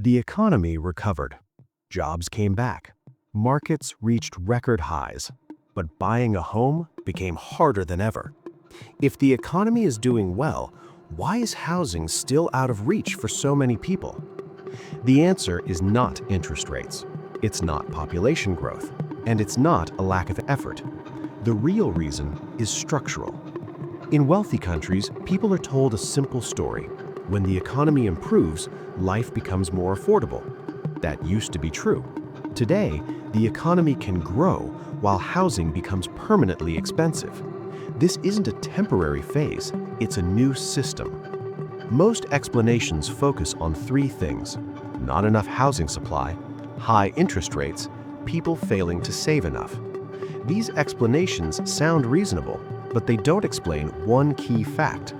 The economy recovered. Jobs came back. Markets reached record highs. But buying a home became harder than ever. If the economy is doing well, why is housing still out of reach for so many people? The answer is not interest rates. It's not population growth. And it's not a lack of effort. The real reason is structural. In wealthy countries, people are told a simple story. When the economy improves, life becomes more affordable. That used to be true. Today, the economy can grow while housing becomes permanently expensive. This isn't a temporary phase, it's a new system. Most explanations focus on three things: not enough housing supply, high interest rates, people failing to save enough. These explanations sound reasonable, but they don't explain one key fact.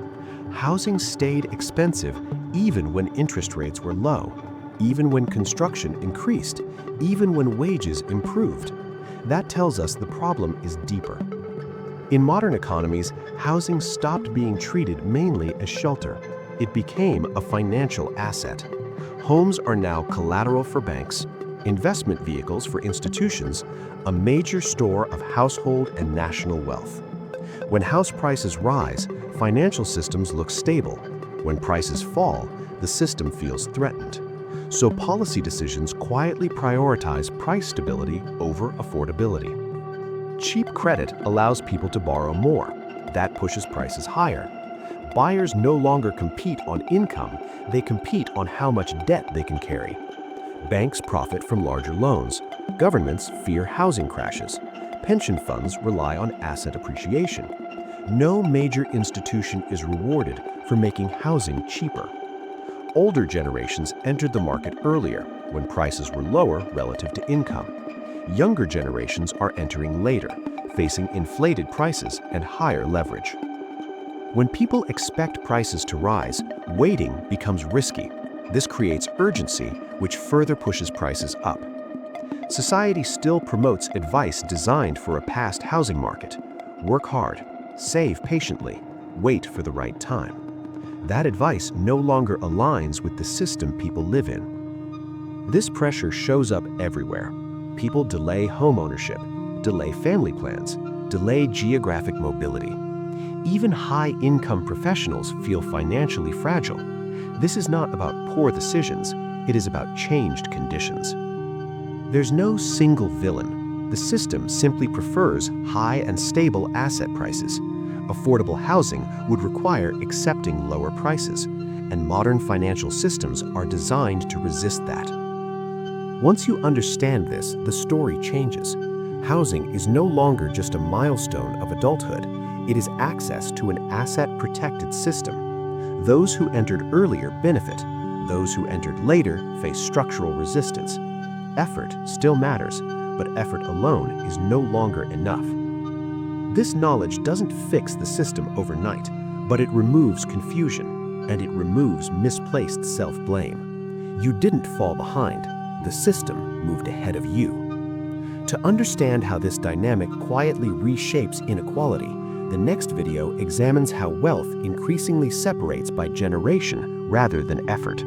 Housing stayed expensive even when interest rates were low, even when construction increased, even when wages improved. That tells us the problem is deeper. In modern economies, housing stopped being treated mainly as shelter. It became a financial asset. Homes are now collateral for banks, investment vehicles for institutions, a major store of household and national wealth. When house prices rise, financial systems look stable. When prices fall, the system feels threatened. So policy decisions quietly prioritize price stability over affordability. Cheap credit allows people to borrow more. That pushes prices higher. Buyers no longer compete on income, they compete on how much debt they can carry. Banks profit from larger loans. Governments fear housing crashes. Pension funds rely on asset appreciation. No major institution is rewarded for making housing cheaper. Older generations entered the market earlier, when prices were lower relative to income. Younger generations are entering later, facing inflated prices and higher leverage. When people expect prices to rise, waiting becomes risky. This creates urgency, which further pushes prices up. Society still promotes advice designed for a past housing market. Work hard, save patiently, wait for the right time. That advice no longer aligns with the system people live in. This pressure shows up everywhere. People delay homeownership, delay family plans, delay geographic mobility. Even high-income professionals feel financially fragile. This is not about poor decisions, it is about changed conditions. There's no single villain. The system simply prefers high and stable asset prices. Affordable housing would require accepting lower prices, and modern financial systems are designed to resist that. Once you understand this, the story changes. Housing is no longer just a milestone of adulthood. It is access to an asset-protected system. Those who entered earlier benefit. Those who entered later face structural resistance. Effort still matters, but effort alone is no longer enough. This knowledge doesn't fix the system overnight, but it removes confusion, and it removes misplaced self-blame. You didn't fall behind. The system moved ahead of you. To understand how this dynamic quietly reshapes inequality, the next video examines how wealth increasingly separates by generation rather than effort.